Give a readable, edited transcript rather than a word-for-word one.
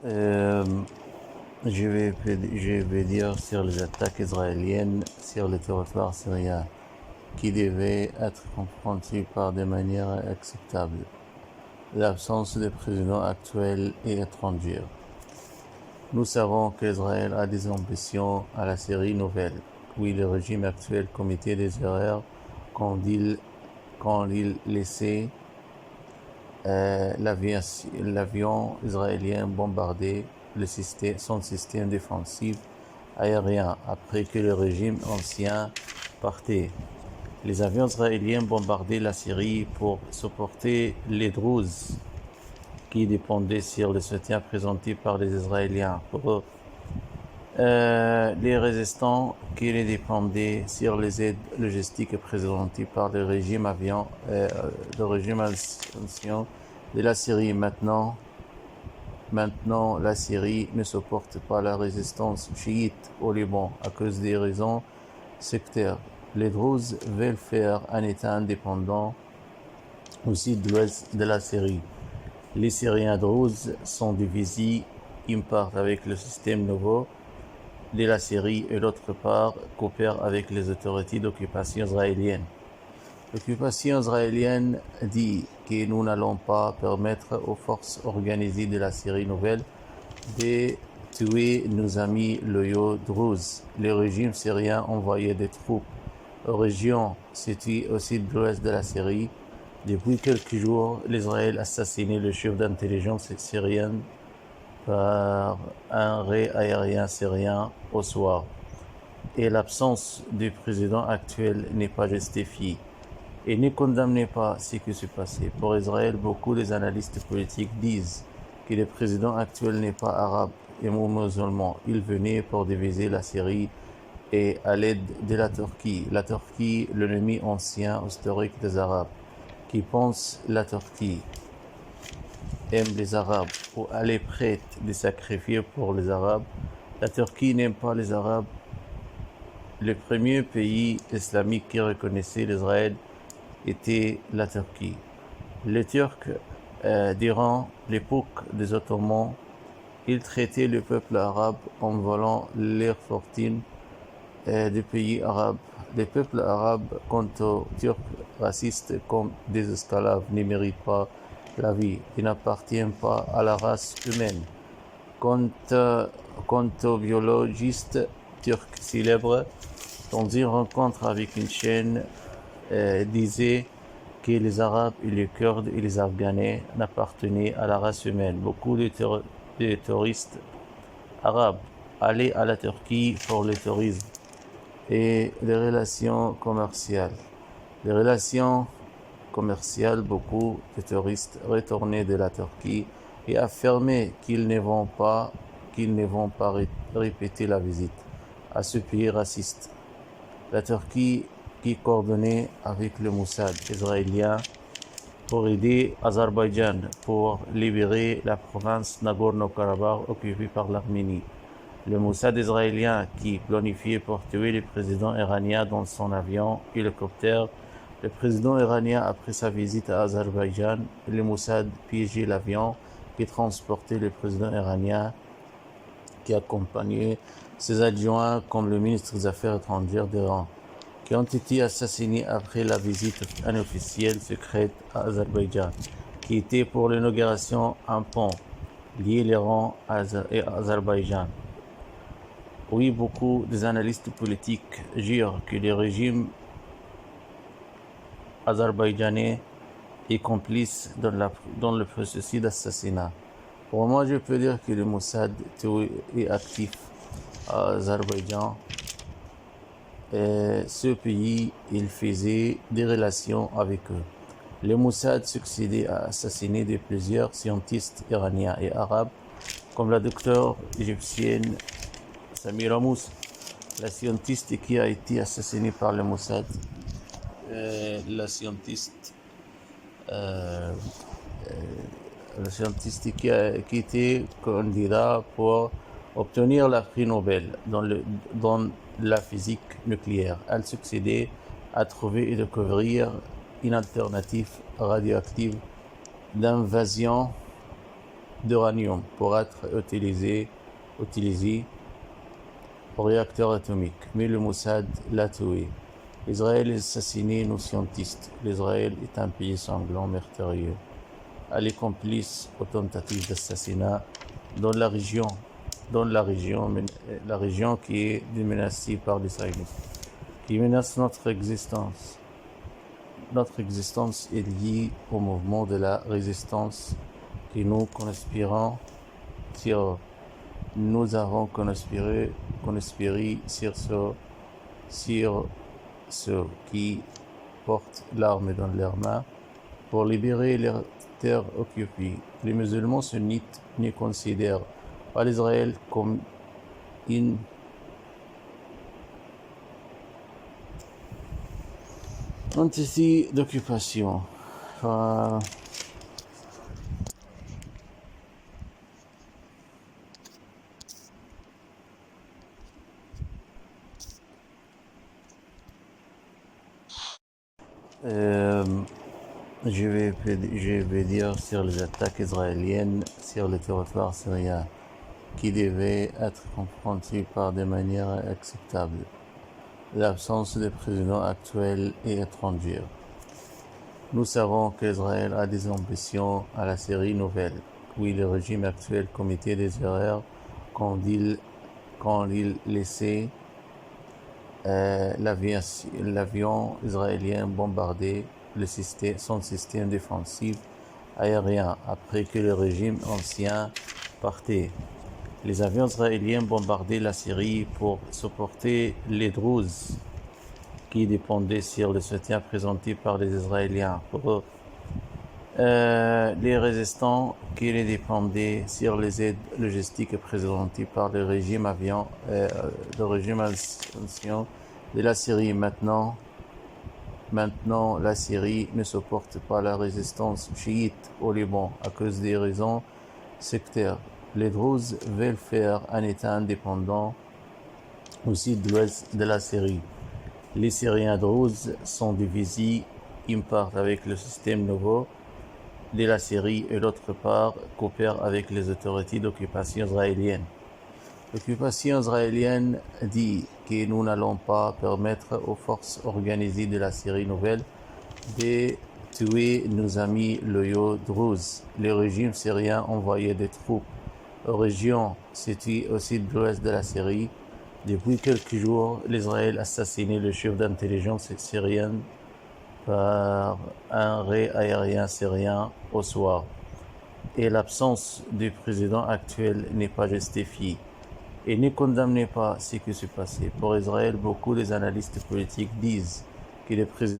Euh, je vais dire sur les attaques israéliennes sur le territoire syrien, qui devaient être confrontées par des manières acceptables. L'absence de président actuel et étranger. Nous savons qu'Israël a des ambitions à la Syrie nouvelle. Oui, le régime actuel commettait des erreurs quand il laissait l'avion israélien bombarder son système défensif aérien après que le régime ancien partait. Les avions israéliens bombardaient la Syrie pour supporter les Druzes qui dépendaient sur le soutien présenté par les Israéliens pour eux. Les résistants qui les dépendaient sur les aides logistiques présentées par le régime ancien de la Syrie. Maintenant, la Syrie ne supporte pas la résistance chiite au Liban à cause des raisons sectaires. Les Druzes veulent faire un État indépendant au sud-ouest de la Syrie. Les Syriens druzes sont divisés, une part avec le système nouveau de la Syrie et l'autre part coopèrent avec les autorités d'occupation israélienne. L'occupation israélienne dit que nous n'allons pas permettre aux forces organisées de la Syrie nouvelle de tuer nos amis loyaux druzes. Le régime syrien envoyait des troupes aux régions situées au sud-ouest de la Syrie. Depuis quelques jours, l'Israël assassinait le chef d'intelligence syrienne par un ray aérien syrien au soir. Et l'absence du président actuel n'est pas justifiée. Et ne condamnez pas ce qui s'est passé. Pour Israël, beaucoup des analystes politiques disent que le président actuel n'est pas arabe et musulman. Il venait pour diviser la Syrie et à l'aide de la Turquie. La Turquie, l'ennemi ancien historique des Arabes, qui pense la Turquie aime les Arabes ou elle est prête de sacrifier pour les Arabes. La Turquie n'aime pas les Arabes. Le premier pays islamique qui reconnaissait l'Israël était la Turquie. Les Turcs, durant l'époque des Ottomans, ils traitaient le peuple arabe en volant leurs fortunes des pays arabes. Les peuples arabes, quant aux Turcs racistes comme des esclaves, ne méritent pas la vie et n'appartiennent pas à la race humaine. Quant aux biologistes turcs célèbres, dans une rencontre avec une chaîne, disait que les Arabes et les Kurdes et les Afghanais n'appartenaient à la race humaine. Beaucoup de touristes arabes allaient à la Turquie pour le tourisme et les relations commerciales. Beaucoup de touristes retournaient de la Turquie et affirmaient qu'ils ne vont pas répéter la visite à ce pays raciste. La Turquie qui coordonnait avec le Mossad israélien pour aider Azerbaïdjan pour libérer la province Nagorno-Karabakh occupée par l'Arménie. Le Mossad israélien qui planifiait pour tuer le président iranien dans son avion hélicoptère. Le président iranien, après sa visite à Azerbaïdjan, le Mossad piégeait l'avion qui transportait le président iranien, qui accompagnait ses adjoints comme le ministre des Affaires étrangères d'Iran, qui ont été assassinés après la visite inofficielle secrète à Azerbaïdjan, qui était pour l'inauguration un pont lié l'Iran et Azerbaïdjan. Oui, beaucoup des analystes politiques jurent que le régime azerbaïdjanais est complice dans le processus d'assassinat. Pour moi, je peux dire que le Mossad est actif à Azerbaïdjan. Ce pays, il faisait des relations avec eux. Le Mossad succédait à assassiner de plusieurs scientistes iraniens et arabes, comme la docteure égyptienne Samira Moussa, la scientiste qui a été assassinée par le Mossad. La scientiste qui était candidat pour obtenir le prix Nobel dans la physique nucléaire. Elle succédait à trouver et découvrir une alternative radioactive d'invasion d'uranium pour être utilisé au réacteur atomique. Mais le Mossad l'a tué. Israël a assassiné nos scientistes. L'Israël est un pays sanglant, meurtrier. Elle est complice aux tentatives d'assassinat dans la région qui est menacée par les sionistes, qui menace notre existence. Notre existence est liée au mouvement de la résistance que nous conspirons sur. Nous avons conspiré sur ceux qui portent l'arme dans leurs mains pour libérer les terres occupées. Les musulmans sunnites ne considèrent pas l'Israël comme une entité d'occupation. Je vais dire sur les attaques israéliennes sur le territoire syrien, qui devaient être confrontées par des manières acceptables. L'absence de président actuel et étranger. Nous savons qu'Israël a des ambitions à la Syrie nouvelle. Oui, le régime actuel commettait des erreurs quand il laissait l'avion israélien bombarder son système défensif aérien après que le régime ancien partait. Les avions israéliens bombardaient la Syrie pour supporter les Druzes qui dépendaient sur le soutien présenté par les Israéliens pour les résistants qui les dépendaient sur les aides logistiques présentées par le régime ancien de la Syrie. Maintenant, la Syrie ne supporte pas la résistance chiite au Liban à cause des raisons sectaires. Les Druzes veulent faire un État indépendant au sud-ouest de la Syrie. Les Syriens druzes sont divisés, une part avec le système nouveau de la Syrie et l'autre part coopèrent avec les autorités d'occupation israélienne. L'occupation israélienne dit que nous n'allons pas permettre aux forces organisées de la Syrie nouvelle de tuer nos amis loyaux druzes. Le régime syrien envoyait des troupes aux régions situées au sud-ouest de la Syrie. Depuis quelques jours, l'Israël a assassiné le chef d'intelligence syrienne par un ray aérien syrien au soir. Et l'absence du président actuel n'est pas justifiée. Et ne condamnez pas ce qui s'est passé. Pour Israël, beaucoup des analystes politiques disent que le président